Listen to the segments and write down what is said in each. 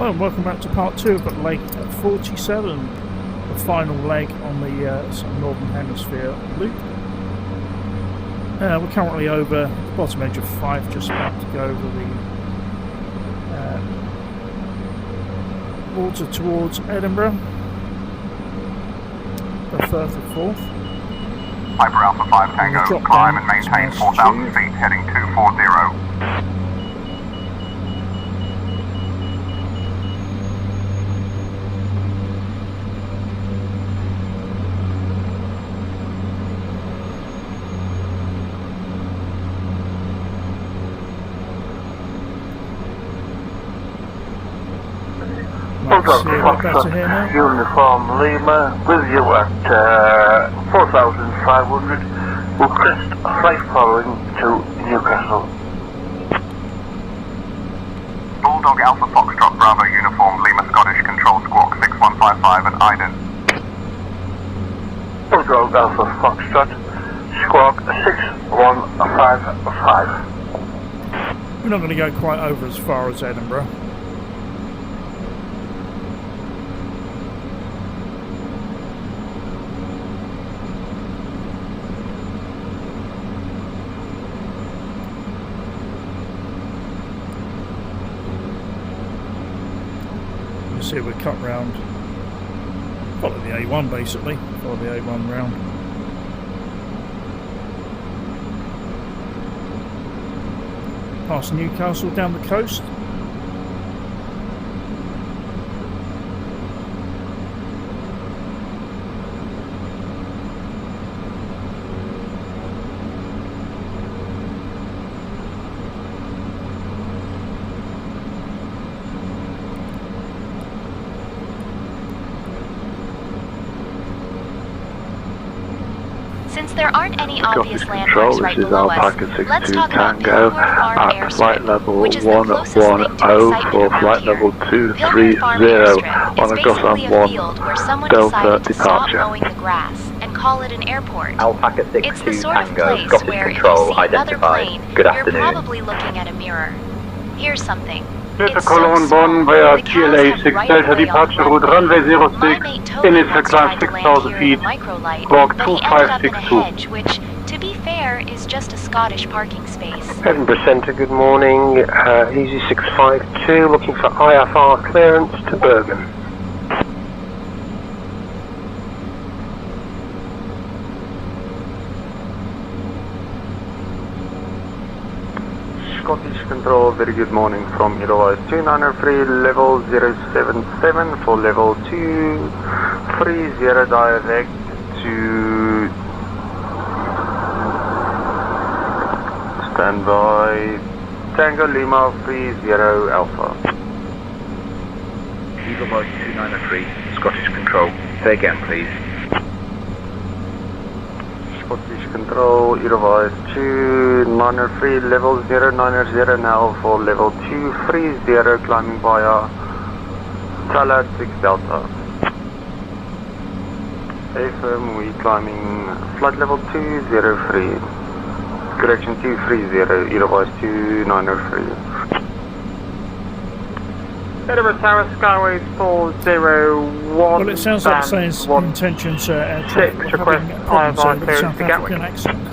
Hello and welcome back to part 2 of leg 47, the final leg on the sort of Northern Hemisphere loop. We're currently over the bottom edge of 5, just about to go over the water towards Edinburgh, the Firth of Forth. Hyper Alpha 5 Tango, climb and maintain 4,000 feet, heading 240. Uniform Lima with you at 4,500. We'll crest flight following to Newcastle. Bulldog Alpha Foxtrot Bravo Uniform Lima Scottish Control Squawk 6155 and Iden. Bulldog Alpha Foxtrot Squawk 6155. We're not going to go quite over as far as Edinburgh. See, we're cut round, follow the A1 basically, follow the A1 round. Past Newcastle down the coast. Since there aren't any obvious landmarks right below us, let's talk about Tango Pilgrim Farm at flight Airstrip, level which is the closest thing to a site for around flight here. level Pilgrim 230 Farm Airstrip on is a basically Gotham a 1 field where someone Delta decided to stop departure. mowing the grass and call it an airport. Alpaca It's the 62 sort of Tango, place Scottish where if you Control see another identified. plane, Good you're afternoon. probably looking at a mirror. Here's something. Delta It's so Cologne small, Bonn via the cows GLA have 6 right Delta of way on departure the route runway. runway My 06, mate Toby initial once climb tried to land 6,000 here in feet, a microlight, squawk but he ended up in a 2562. hedge, which, to be fair, is just a Scottish parking space. Edinburgh Centre, good morning. Easy 652, looking for IFR clearance to Bergen. Scottish Control, very good morning from Edelweiss 293, level 077 for level 230 direct to standby Tango Lima 30 Alpha. Edelweiss 293, Scottish Control. Say again, please. Scottish Control, Edelweiss 293, level 090 now for level 230, climbing via Talat 6 Delta. AFM, we climbing flight level 203, correction 230, Edelweiss 293. Edinburgh Tower, Skyways 401. Well, it sounds like SayIntentions AI request IFR clearance South to African Gatwick. accent.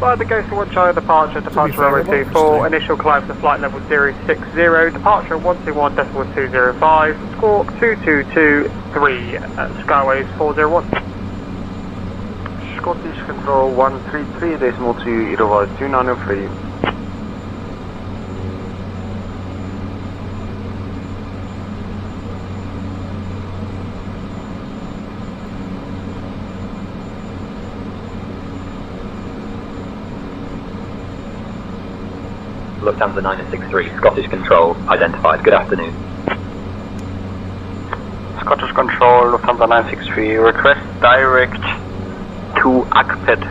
By the Ghost of 1 Charlie departure runway fair, 24, initial climb to flight level 060, departure 121.205, squawk 2223 at Skyways 401. Scottish Control 133.2, Edelweiss 293. Lufthansa 963, Scottish Control, identified. Good afternoon. Scottish Control, Lufthansa 963, request direct to Akped.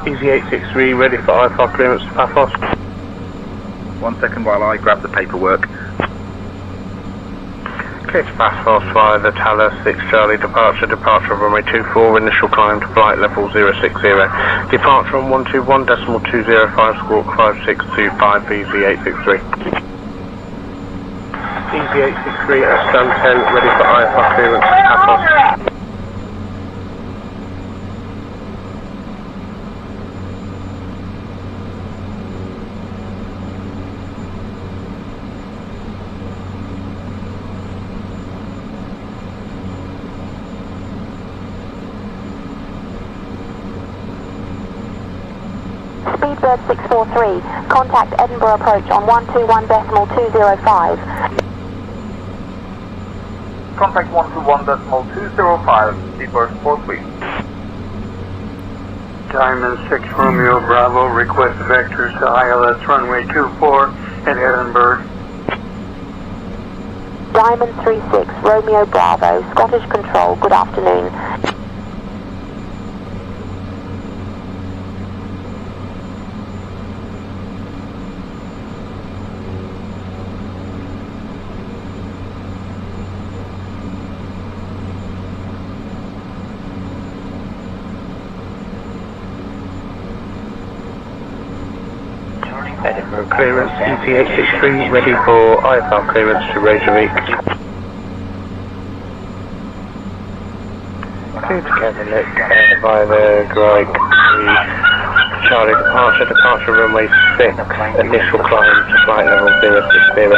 Easy 863 ready for IFR clearance to Paphos. 1 second while I grab the paperwork. Clear to Paphos via the Taller 6 Charlie departure runway 24, initial climb to flight level 060. Departure on 121.205 squawk 5625 Easy 863. Easy 863 Stan 10 ready for IFR clearance to Paphos. Speedbird 643, contact Edinburgh approach on 121.205. Contact 121.205, Speedbird 43. Diamond 6 Romeo Bravo, request vectors to ILS runway 24 at Edinburgh. Diamond 36, Romeo Bravo, Scottish Control, good afternoon. Edinburgh clearance, Easy 863 ready for IFR clearance to Reykjavik. Clear to Cavendish via the Greg 3 Charlie departure runway 6, initial climb to flight level 060.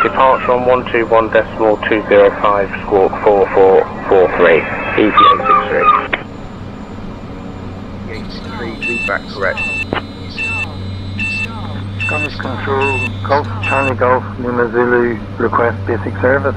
Departure on 121.205 squawk 4443, Easy 863. 863, feedback correct. Scottish Control, Golf, Charlie Golf, Lima Zulu, request basic service.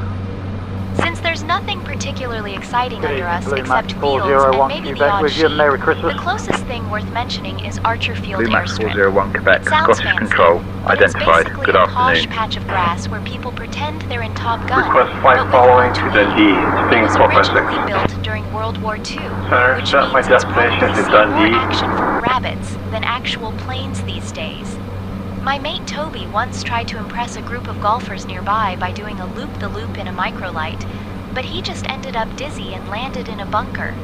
Since there's nothing particularly exciting under us except Blue Max fields 401 and maybe the Quebec odd with you, sheep, Merry Christmas. the closest thing worth mentioning is Archer Field Blue Max Airstrip. 401 Quebec, Sounds Scottish fancy, Control, but identified. it's basically Good a posh afternoon. patch of grass where people pretend they're in Top Gun. Request but flight with following no to tweak. Dundee, It Sting was 456. originally built during World War II, Sir, which set my means it's destination probably to seen more Dundee. action from rabbits than actual planes these days. My mate Toby once tried to impress a group of golfers nearby by doing a loop-the-loop in a microlight, but he just ended up dizzy and landed in a bunker.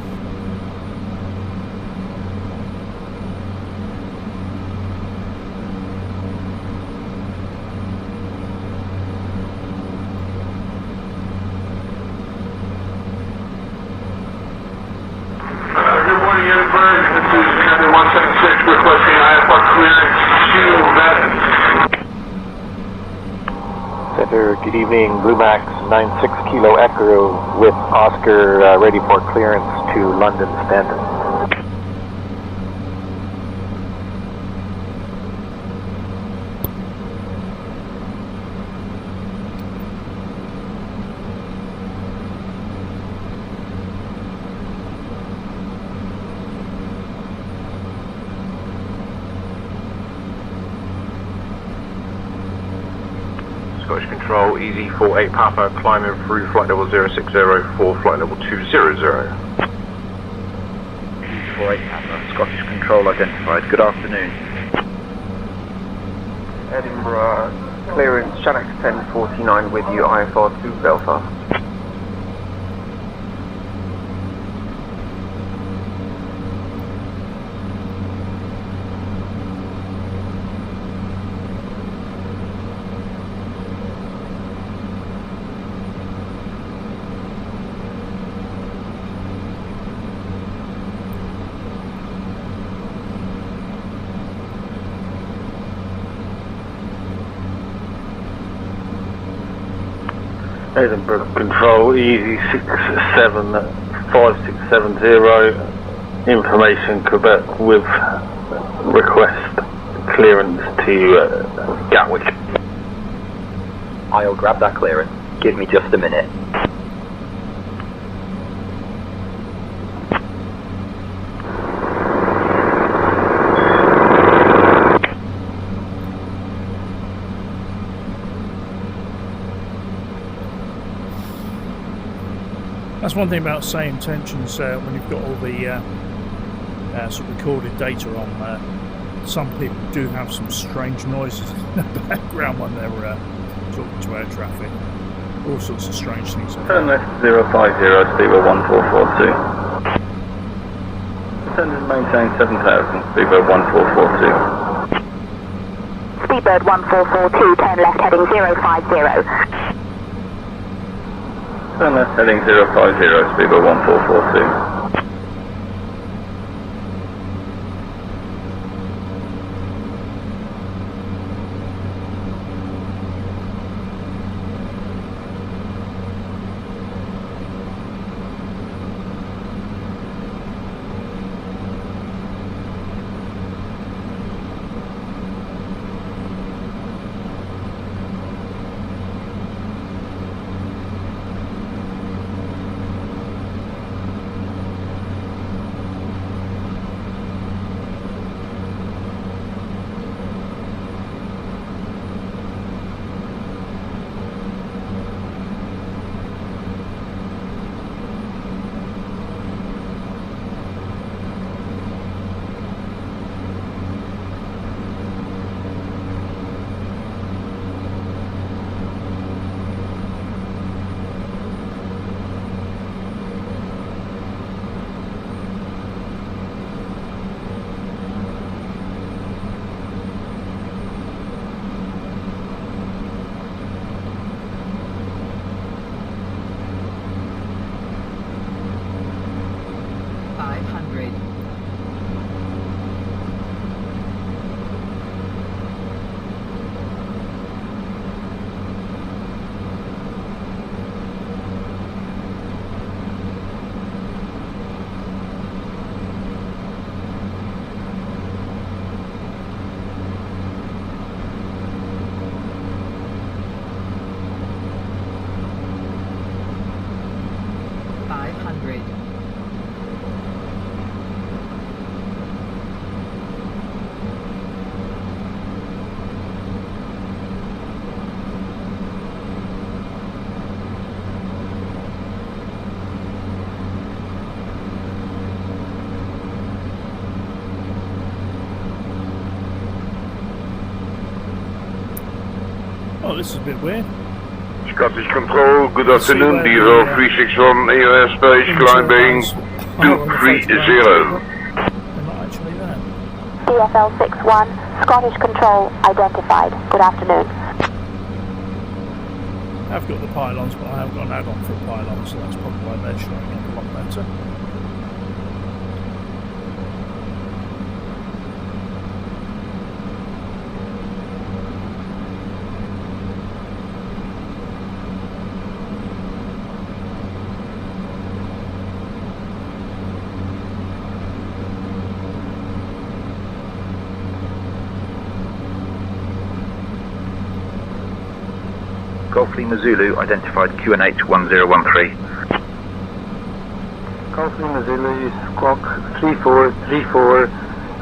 Good morning, Edinburgh. This is Andy 176 requesting IFR clearance to Madden. Center, good evening. Blue Max 96 Kilo Echo with Oscar ready for clearance to London Stanton. Scottish Control, Easy 48 Papa, climbing through flight level 060 for flight level 200. 48 Papa, Scottish Control, identified. Good afternoon. Edinburgh clearance, Shannock 1049 with you, IFR to Belfast. Edinburgh Control, Easy 67570, information Quebec with request clearance to Gatwick. I'll grab that clearance. Give me just a minute. That's one thing about SayIntentions when you've got all the sort of recorded data on there, some people do have some strange noises in the background when they're talking to air traffic. All sorts of strange things. Turn left 050, speedbird 1442. Turn and maintain 7000, speedbird 1442. Speedbird 1442, turn left heading 050. Turn left heading 050, speedbird 1442. Oh, this is a bit weird. Scottish Control, good afternoon, Dero 361 AOS space, climbing 230. They're not actually there. DFL 61, Scottish Control identified. Good afternoon. I've got the pylons, but I haven't got an add-on for pylons, so that's probably why they're showing up a lot better. Golf Lima Zulu identified QNH 1013. Golf Lima Zulu, squawk 3434,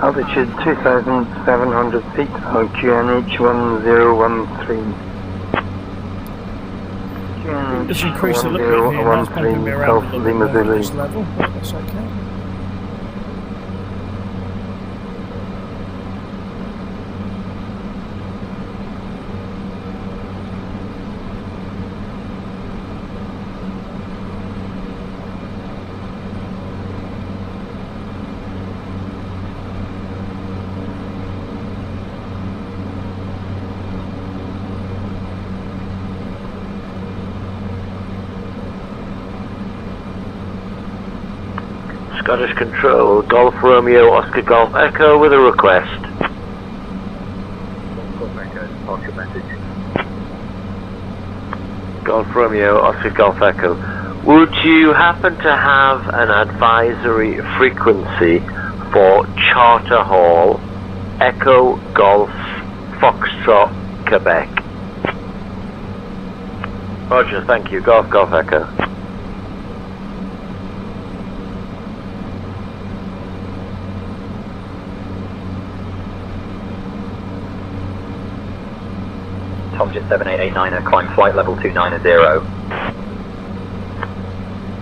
altitude 2,700 feet on QNH 1013. Just increase a little bit here, now it's bumping me around a little bit more at this level, but that's okay. Scottish Control, Golf Romeo, Oscar Golf Echo with a request. Golf Echo, departure message. Golf Romeo, Oscar Golf Echo. Would you happen to have an advisory frequency for Charter Hall, Echo Golf, Foxtrot, Quebec? Roger, thank you. Golf Echo. Tomjet 7889, climb flight level 290.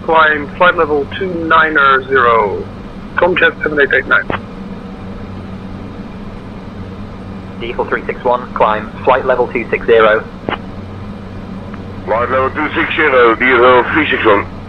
Climb flight level 290. Comcast 7889. Diesel 361, climb, flight level 260. Flight level 260, Diesel 361.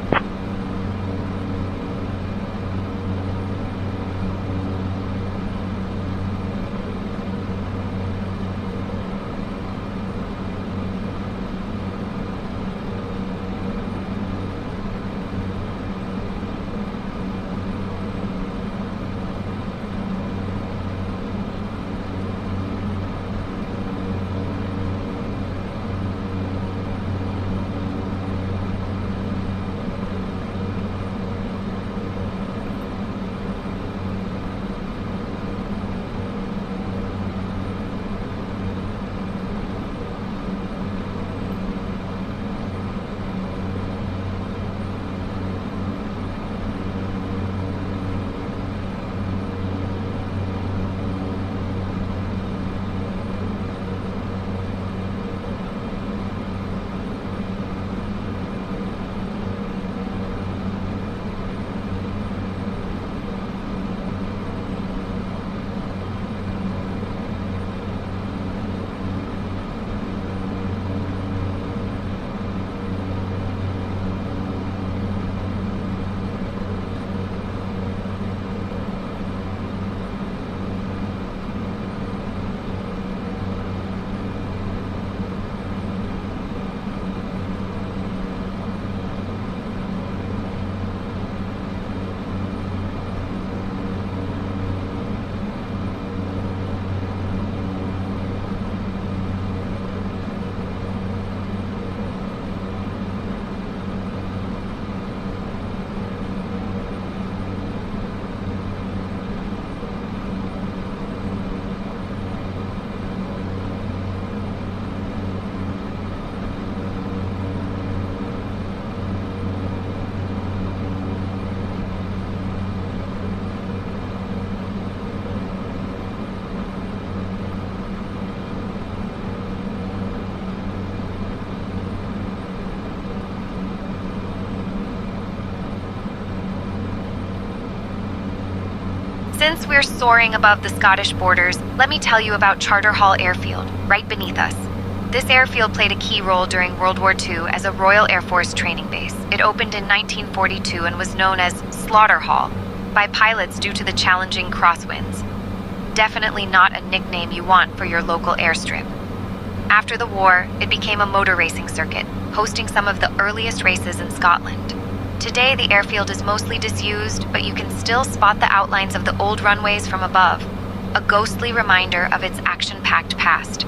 Since we're soaring above the Scottish borders, let me tell you about Charterhall Airfield, right beneath us. This airfield played a key role during World War II as a Royal Air Force training base. It opened in 1942 and was known as Slaughter Hall by pilots due to the challenging crosswinds. Definitely not a nickname you want for your local airstrip. After the war, it became a motor racing circuit, hosting some of the earliest races in Scotland. Today, the airfield is mostly disused, but you can still spot the outlines of the old runways from above, a ghostly reminder of its action-packed past.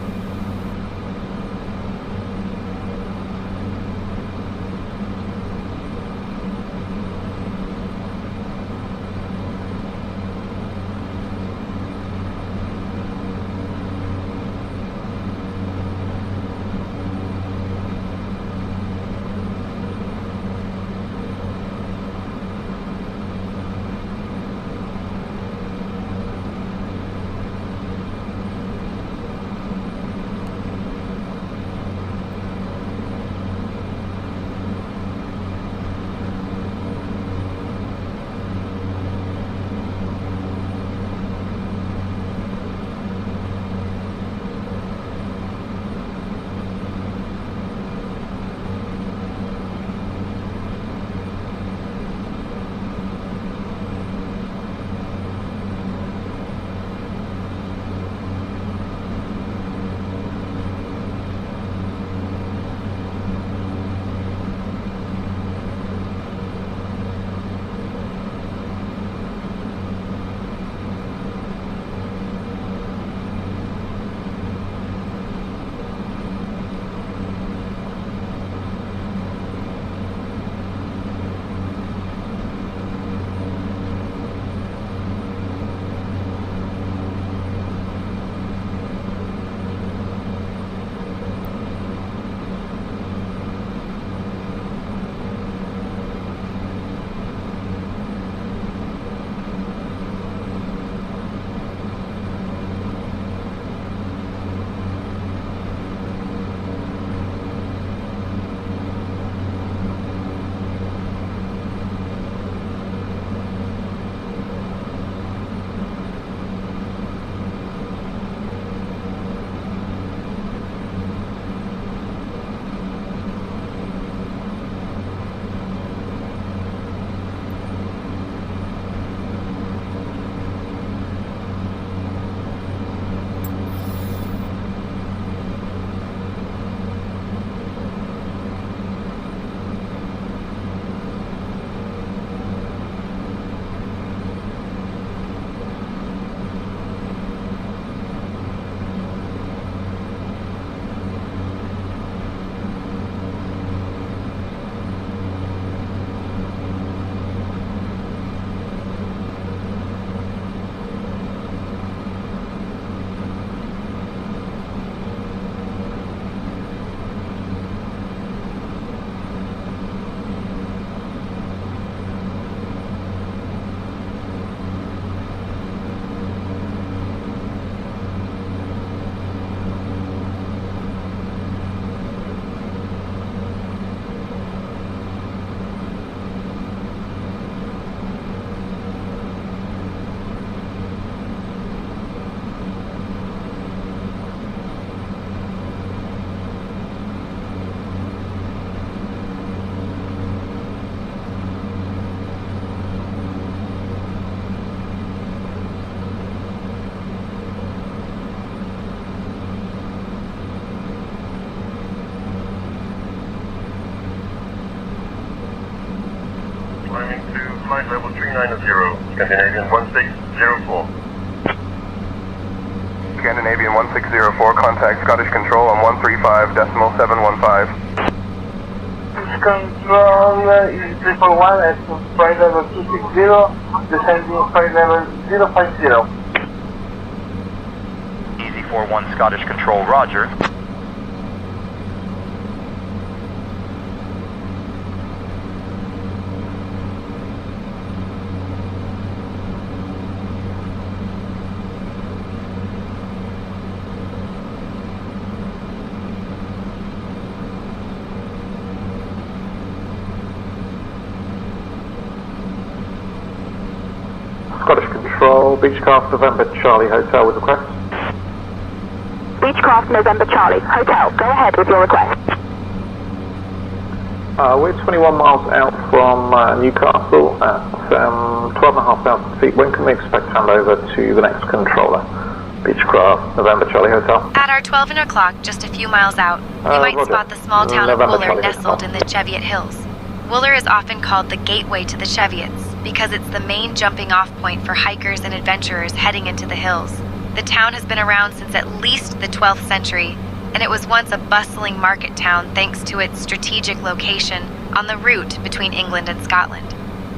flight level 390, Scandinavian 1604. Scandinavian 1604, contact Scottish Control on 135.715. Control is 341 at flight level 260, descending flight level 050. Easy 41 Scottish Control, roger. Scottish Control, Beechcraft November Charlie Hotel with request. Beechcraft November Charlie, Hotel, go ahead with your request. We're 21 miles out from Newcastle at 12,500 feet. When can we expect handover to the next controller? Beechcraft November Charlie Hotel. At our 12 o'clock, just a few miles out, you might Roger. spot the small town of November Wooler Charlie nestled Hotel. in the Cheviot Hills. Wooler is often called the gateway to the Cheviots because it's the main jumping-off point for hikers and adventurers heading into the hills. The town has been around since at least the 12th century, and it was once a bustling market town thanks to its strategic location on the route between England and Scotland.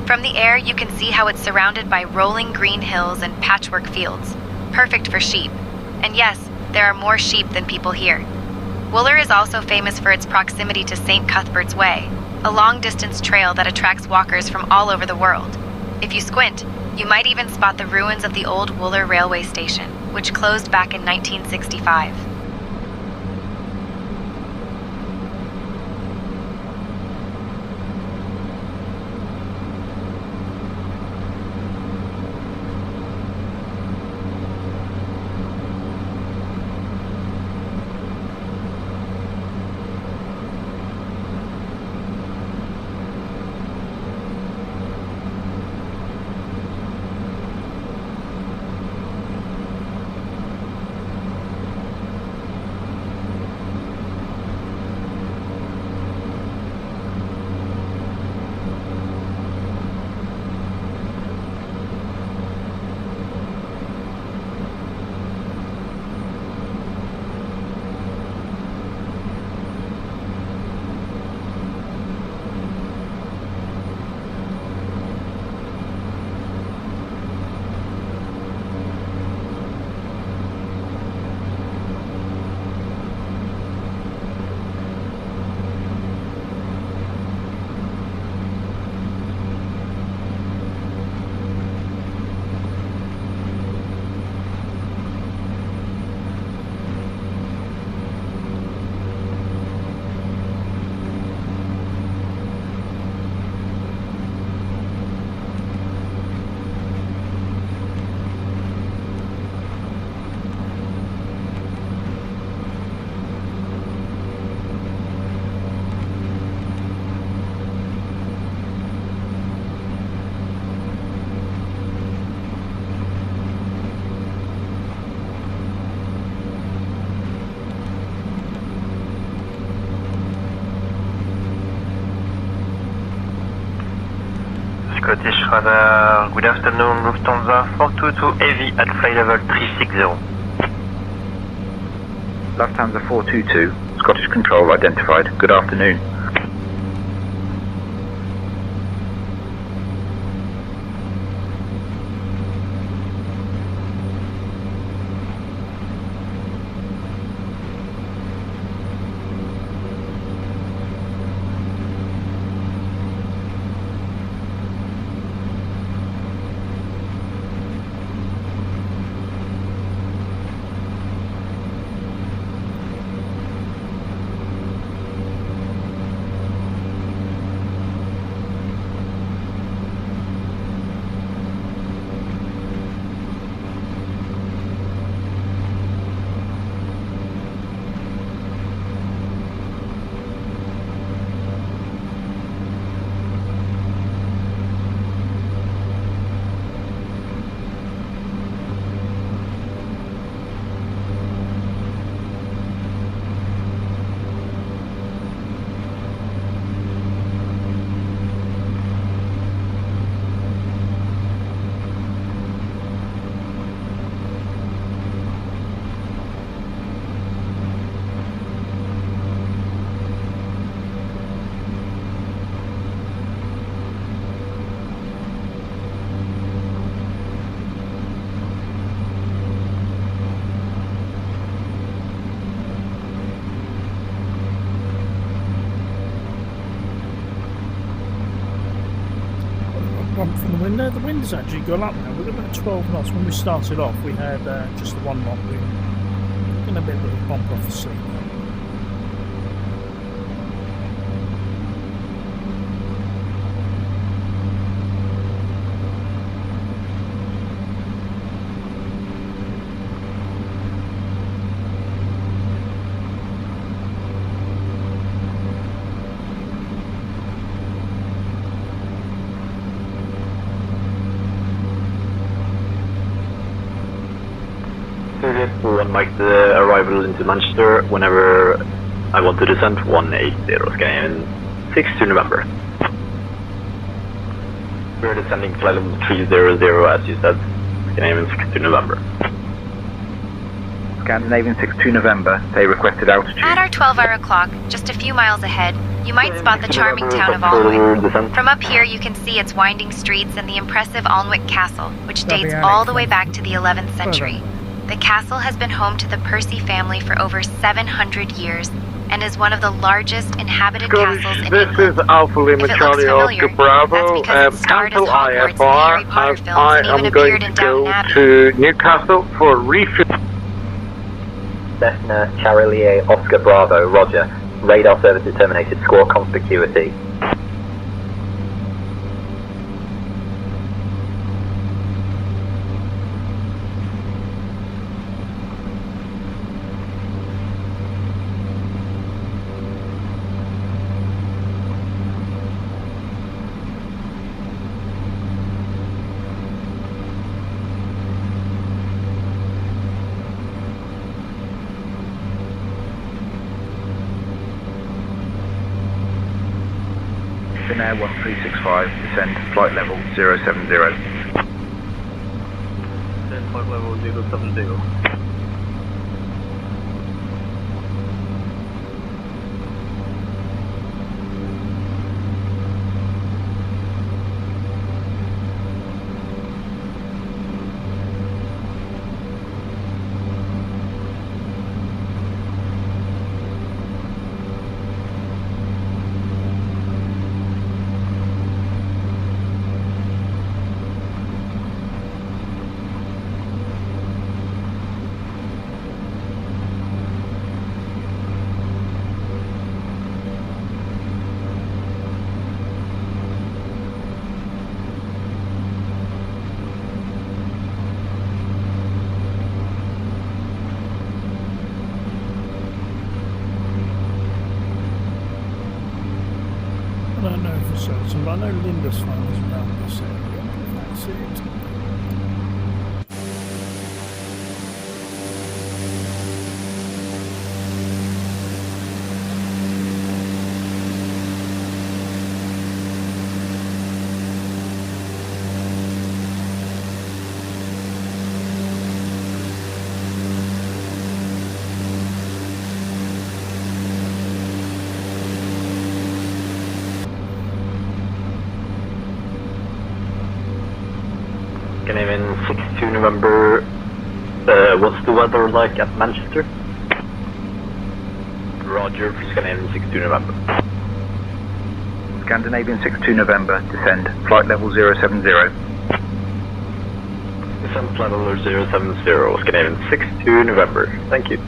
From the air, you can see how it's surrounded by rolling green hills and patchwork fields, perfect for sheep. And yes, there are more sheep than people here. Wooler is also famous for its proximity to St. Cuthbert's Way, a long-distance trail that attracts walkers from all over the world. If you squint, you might even spot the ruins of the old Wooler railway station, which closed back in 1965. Scottish Radar, good afternoon, Lufthansa 422 Heavy at flight level 360. Lufthansa 422, Scottish Control identified. Good afternoon. from the wind. The wind has actually gone up now. We're about 12 knots. When we started off, we had just the 1 knot wind. We're going to be a bit of a bump off the sea now. One Mike, the arrival into Manchester whenever I want to descend 180, scanning 62 November. We're descending flight level 300 as you said, Scandinavian 62 November. Scandinavian 62 November, they requested altitude. At our 12-hour clock, just a few miles ahead, you might spot the charming town of Alnwick. From up here, you can see its winding streets and the impressive Alnwick Castle, which dates all the way back to the 11th century. The castle has been home to the Percy family for over 700 years and is one of the largest inhabited castles in England. This is Alpha Lima Charlie Oscar Bravo. Cancel IFR as I am going to go to Newcastle for refuel. Cessna Charlie Oscar Bravo, roger. Radar service is terminated, score conspicuity. Finnair 1365, descend flight level 070. Descend flight level 070. I don't know for certain, but I know Linda's phone is around this area. That's it. Scandinavian 62 November, what's the weather like at Manchester? Roger, for Scandinavian 62 November. Scandinavian 62 November, descend flight level 070. Descend flight level 070, Scandinavian 62 November, thank you.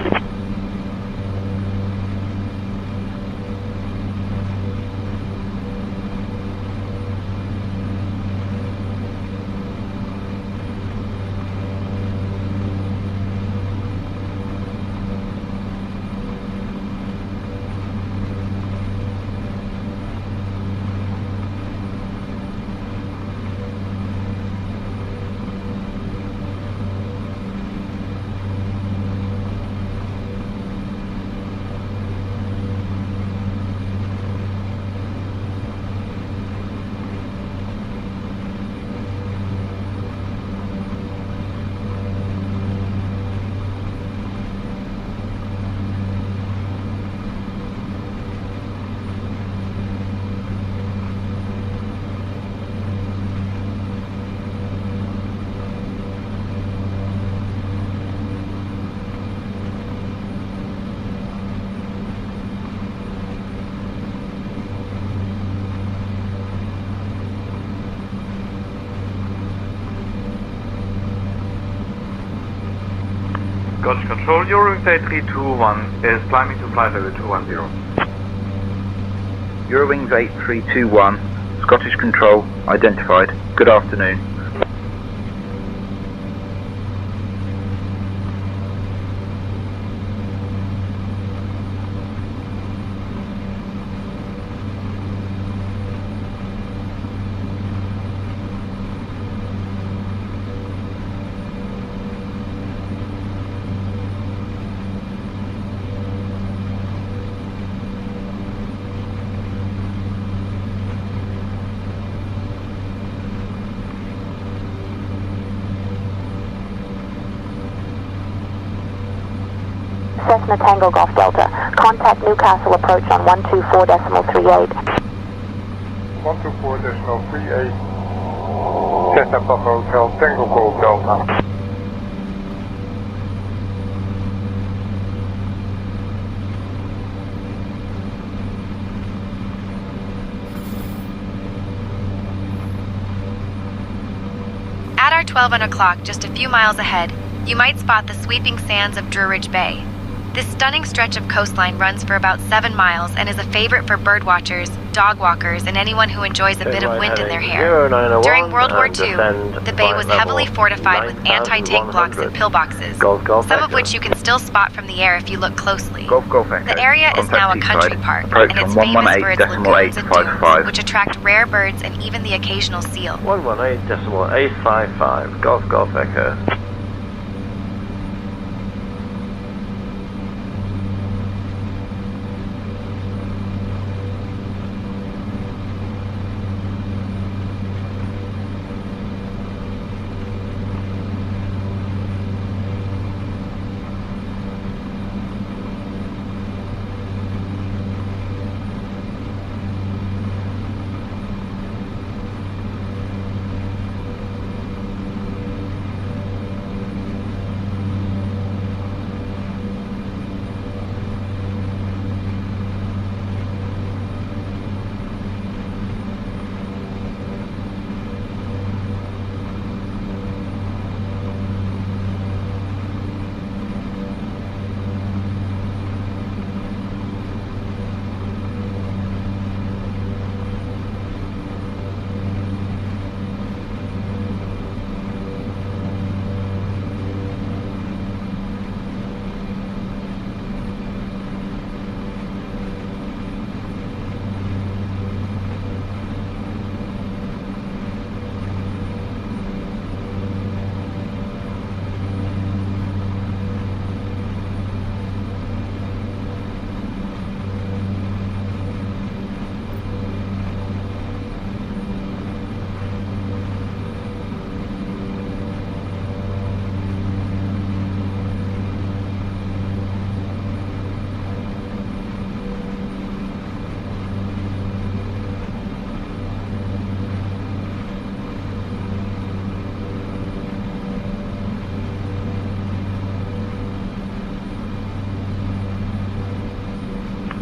Scottish Control, Eurowings 8321 is climbing to flight level 210. Eurowings 8321, Scottish Control, identified. Good afternoon. Cessna Tango Golf Delta. Contact Newcastle approach on 124.38. 124.38. Cessna Papa Hotel Tango Golf Delta. At our 12 o'clock, just a few miles ahead, you might spot the sweeping sands of Druridge Bay. This stunning stretch of coastline runs for about 7 miles and is a favorite for birdwatchers, dog walkers, and anyone who enjoys a bit of wind in their hair. During World War II, the bay was heavily fortified with anti-tank blocks and pillboxes, some of which you can still spot from the air if you look closely. The area is now a country park, and it's famous for its lagoons and dunes, which attract rare birds and even the occasional seal. 118.855, Golf Echo.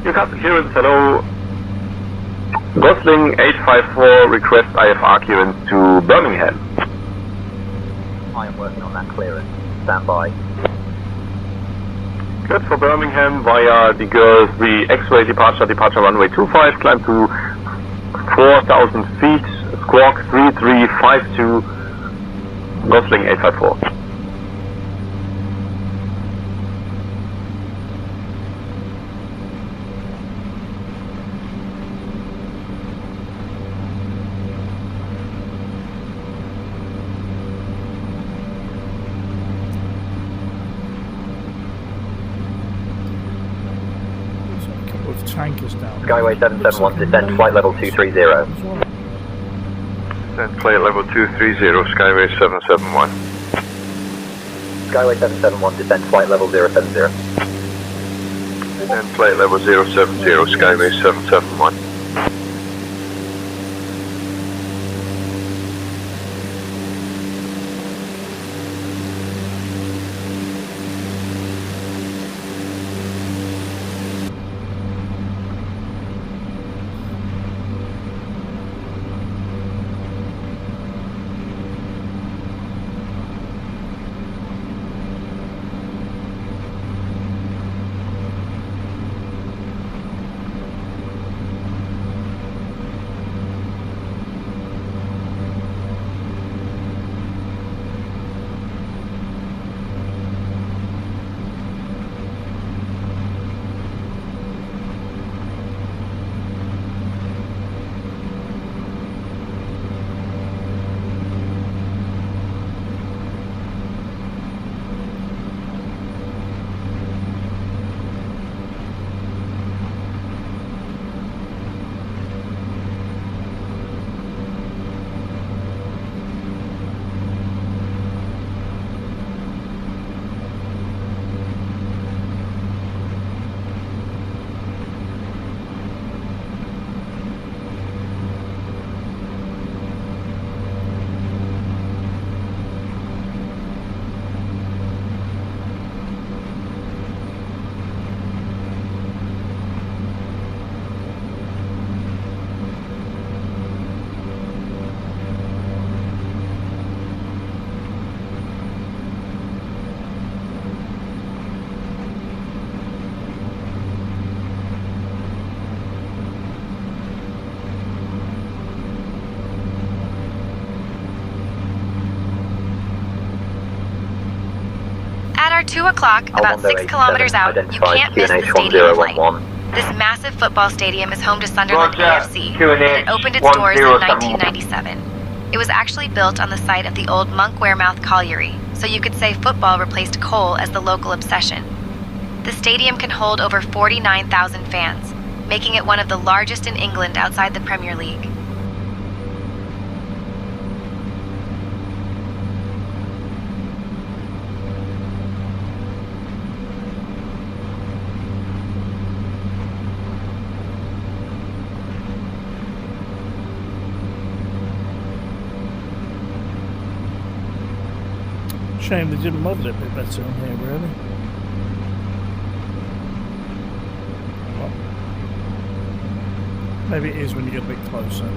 Newcastle clearance, hello. Gosling 854, request IFR clearance to Birmingham. I am working on that clearance. Stand by. Good for Birmingham via the girls, the X-ray departure runway 25, climb to 4,000 feet, squawk 3352, Gosling 854. Tankers down. Skyway 771, descend flight level 230. Descend flight level 230, Skyway 771. Skyway 771, descend flight level 070. Descend flight level 070, Skyway 771. our 2 o'clock, about 6 kilometers out, you can't miss the stadium flight. This massive football stadium is home to Sunderland AFC, and it opened its doors in 1997. It was actually built on the site of the old Monk Wearmouth colliery, so you could say football replaced coal as the local obsession. The stadium can hold over 49,000 fans, making it one of the largest in England outside the Premier League. Shame they didn't model it a bit better on here, really. Well, maybe it is when you get a bit closer.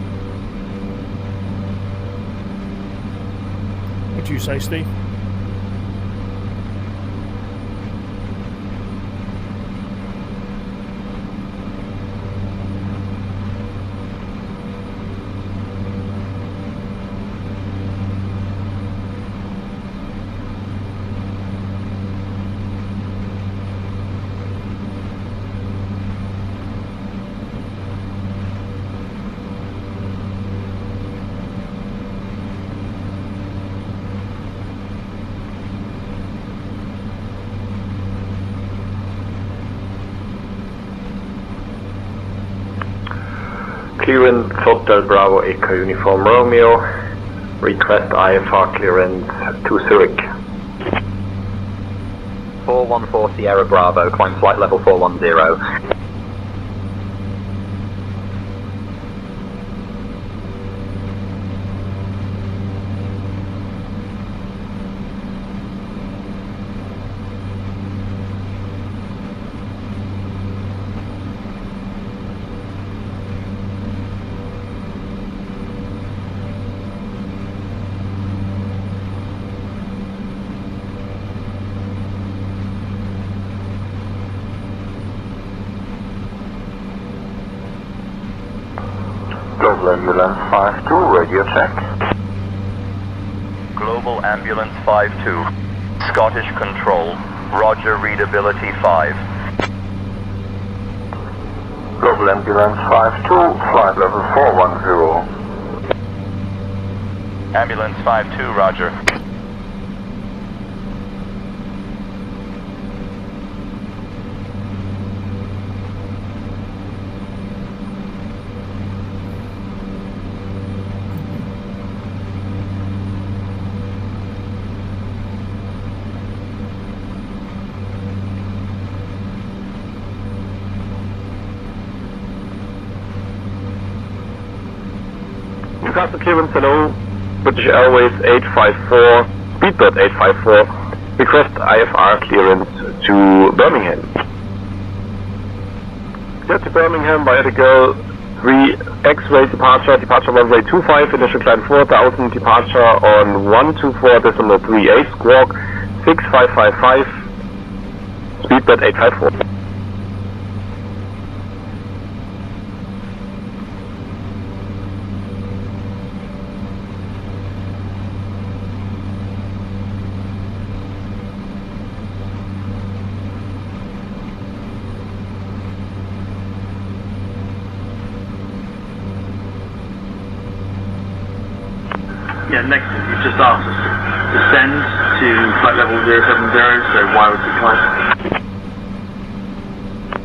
What do you say, Steve? Clearance Hotel Bravo Echo Uniform Romeo. Request IFR clearance to Zurich. 414 Sierra Bravo, climb flight level 410. Global Ambulance 52, radio check. Global Ambulance 52, Scottish Control, Roger, readability 5. Global Ambulance 52, flight level 410. Ambulance 52, Roger. Newcastle clearance, hello. British Airways 854, Speedbird 854. Request IFR clearance to Birmingham. Clear to Birmingham by Ethical 3 X-ray departure runway 25, initial climb 4000, departure on 124.38, squawk 6555, Speedbird 854. Yeah, next, you just asked us to descend to flight level 070, so why would we climb?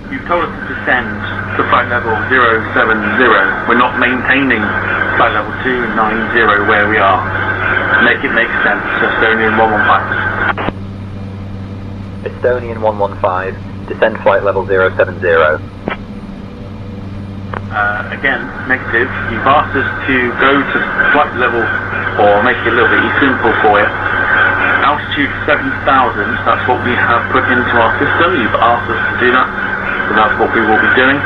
You've told us to descend to flight level 070. We're not maintaining flight level 290 where we are. Make it make sense, Estonian 115. Estonian 115, descend flight level 070. Again, negative. You've asked us to go to flight level, or make it a little bit simple for you. Altitude 7,000, that's what we have put into our system. You've asked us to do that, so that's what we will be doing.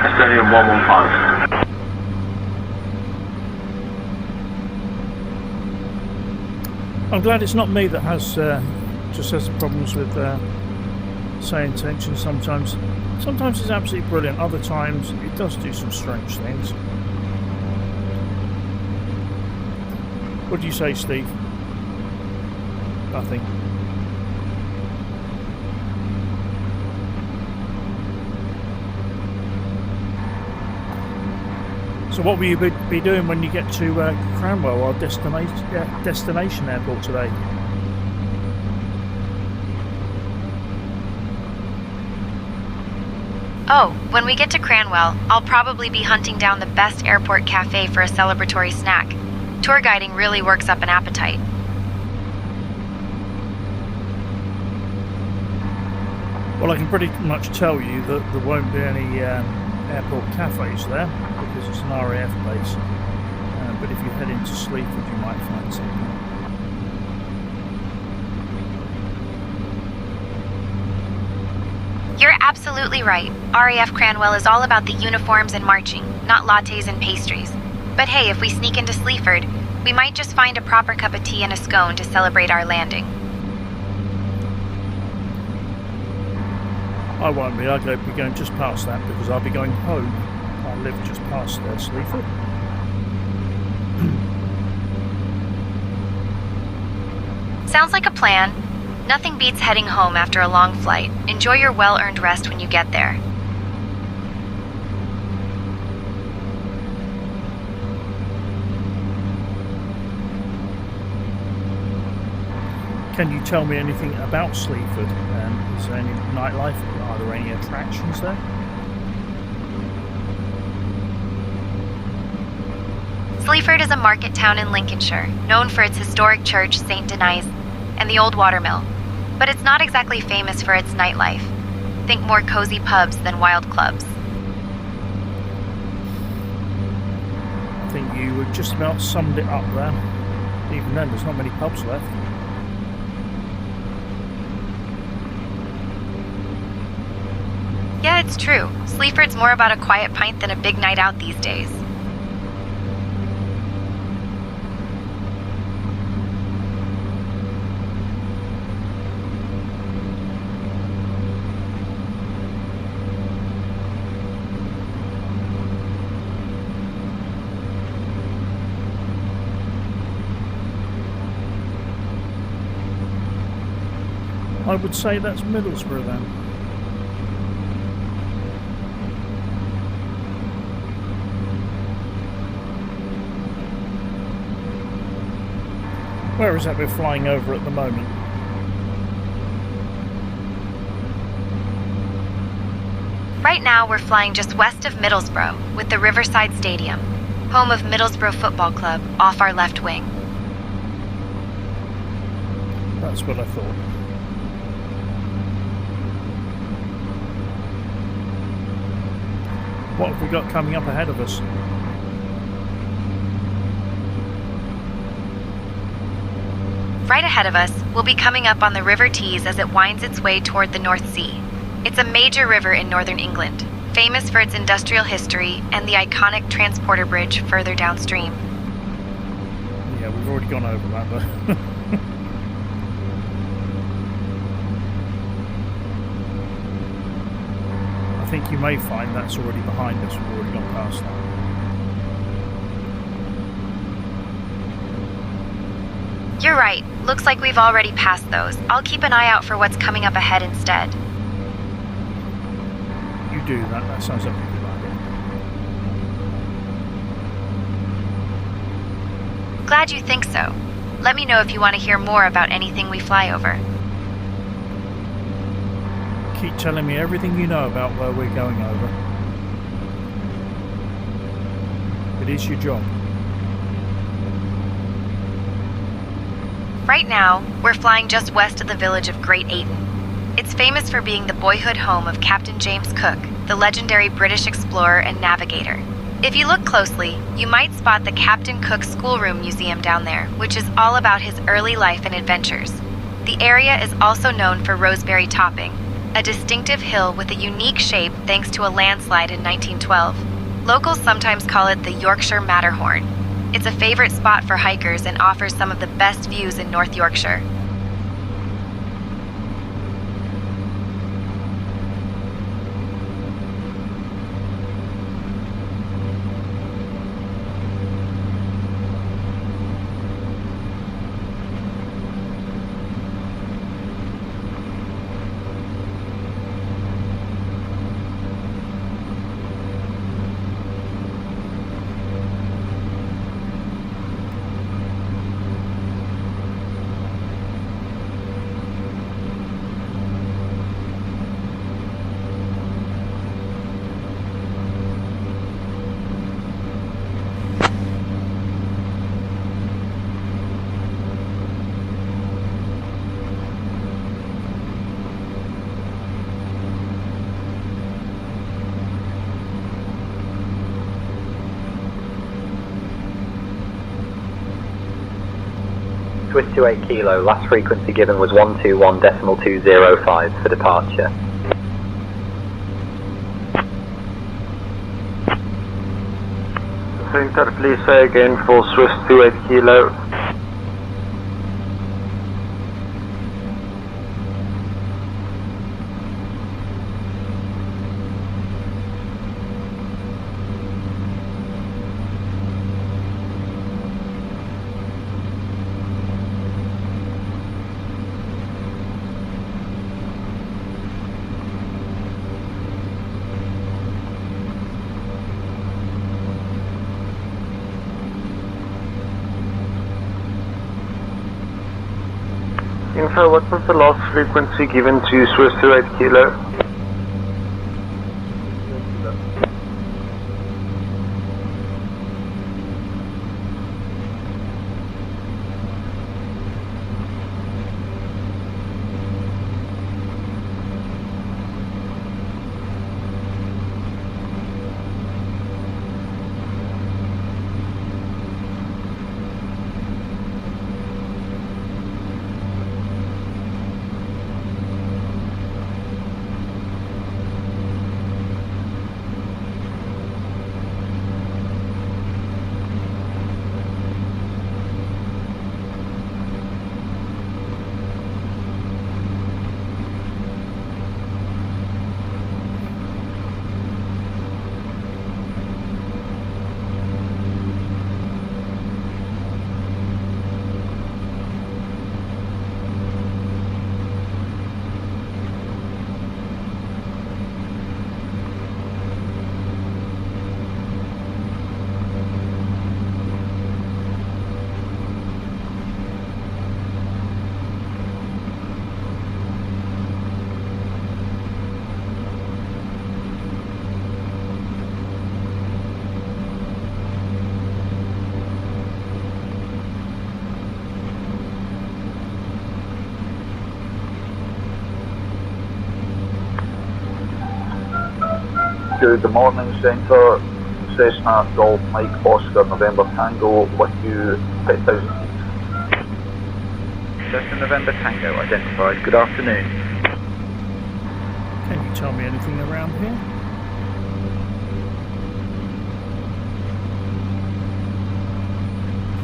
Estonian 115. I'm glad it's not me that has just has problems with SayIntentions sometimes. Sometimes it's absolutely brilliant, other times it does do some strange things. What do you say, Steve? Nothing. So what will you be doing when you get to Cranwell, our destination airport today? Oh, when we get to Cranwell, I'll probably be hunting down the best airport cafe for a celebratory snack. Tour guiding really works up an appetite. Well, I can pretty much tell you that there won't be any airport cafes there because it's an RAF base. But if you head into Sleaford, you might find something. You're absolutely right. RAF Cranwell is all about the uniforms and marching, not lattes and pastries. But hey, if we sneak into Sleaford, we might just find a proper cup of tea and a scone to celebrate our landing. I won't be. I'll be going just past that because I'll be going home. I live just past Sleaford. Sounds like a plan. Nothing beats heading home after a long flight. Enjoy your well-earned rest when you get there. Can you tell me anything about Sleaford? Is there any nightlife? Are there any attractions there? Sleaford is a market town in Lincolnshire, known for its historic church, St. Denis, and the old watermill. But it's not exactly famous for its nightlife. Think more cozy pubs than wild clubs. I think you just about summed it up there. Even then, there's not many pubs left. Yeah, it's true. Sleaford's more about a quiet pint than a big night out these days. I would say that's Middlesbrough then. Where is that we're flying over at the moment? Right now, we're flying just west of Middlesbrough, with the Riverside Stadium, home of Middlesbrough Football Club, off our left wing. That's what I thought. What have we got coming up ahead of us? Right ahead of us, we'll be coming up on the River Tees as it winds its way toward the North Sea. It's a major river in northern England, famous for its industrial history and the iconic transporter bridge further downstream. Yeah, we've already gone over that, but... I think you may find that's already behind us. We've already gone past that. You're right. Looks like we've already passed those. I'll keep an eye out for what's coming up ahead instead. You do that. That sounds like a good idea. Glad you think so. Let me know if you want to hear more about anything we fly over. Keep telling me everything you know about where we're going over. It is your job. Right now, we're flying just west of the village of Great Ayton. It's famous for being the boyhood home of Captain James Cook, the legendary British explorer and navigator. If you look closely, you might spot the Captain Cook Schoolroom Museum down there, which is all about his early life and adventures. The area is also known for Roseberry Topping, a distinctive hill with a unique shape thanks to a landslide in 1912. Locals sometimes call it the Yorkshire Matterhorn. It's a favorite spot for hikers and offers some of the best views in North Yorkshire. Swiss 28 Kilo, last frequency given was 121.205 for departure. Center, please say again for Swiss 28 Kilo. Info, what was the last frequency given to Swiss 28 Kilo? Good morning, Centre. Cessna Golf Mike Oscar November Tango with you 50,000 feet. Cessna November Tango identified. Good afternoon. Can you tell me anything around here?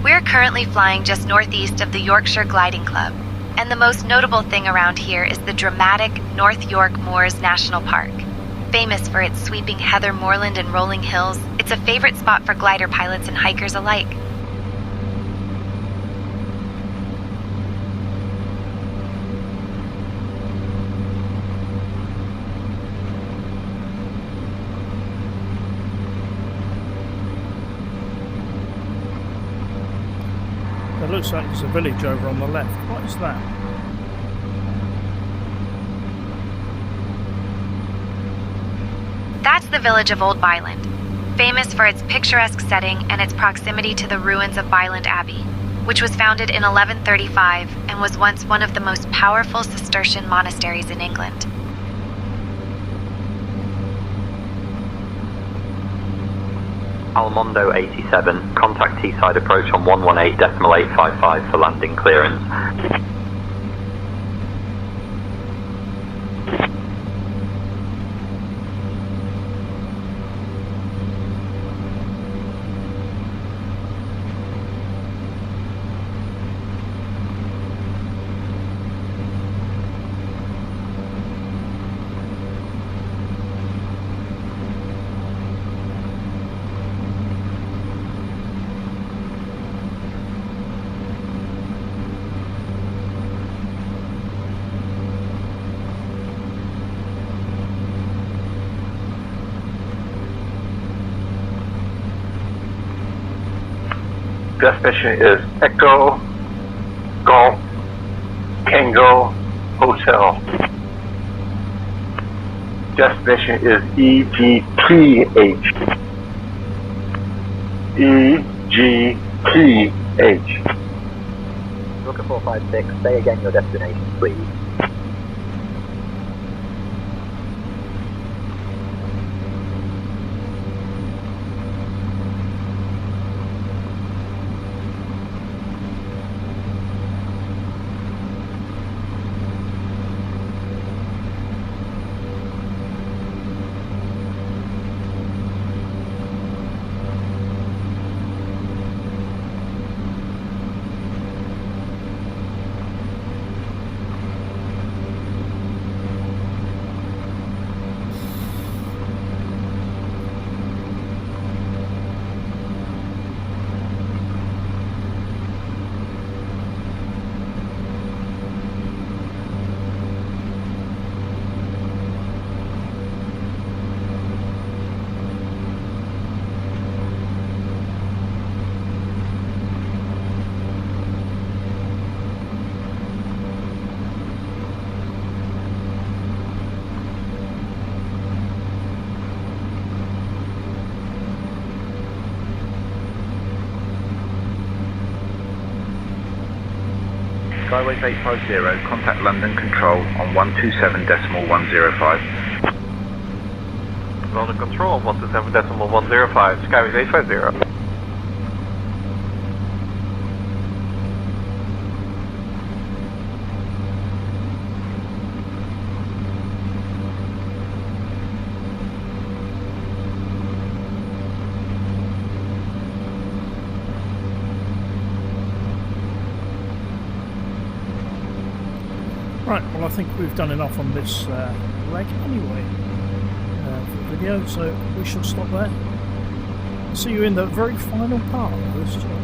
We're currently flying just northeast of the Yorkshire Gliding Club, and the most notable thing around here is the dramatic North York Moors National Park. Famous for its sweeping heather moorland and rolling hills, it's a favorite spot for glider pilots and hikers alike. It looks like there's a village over on the left. What is that? That's the village of Old Byland, famous for its picturesque setting and its proximity to the ruins of Byland Abbey, which was founded in 1135 and was once one of the most powerful Cistercian monasteries in England. Almondo 87, contact Teesside approach on 118.855 for landing clearance. Destination is Echo Golf Tango Hotel. Destination is EGTH. EGTH. Rocket 456, say again your destination, please. Skyways 850, contact London Control on 127.105. London Control, 127.105, Skyways 850. Right, well I think we've done enough on this leg anyway for the video, so we shall stop there. See you in the very final part of this job.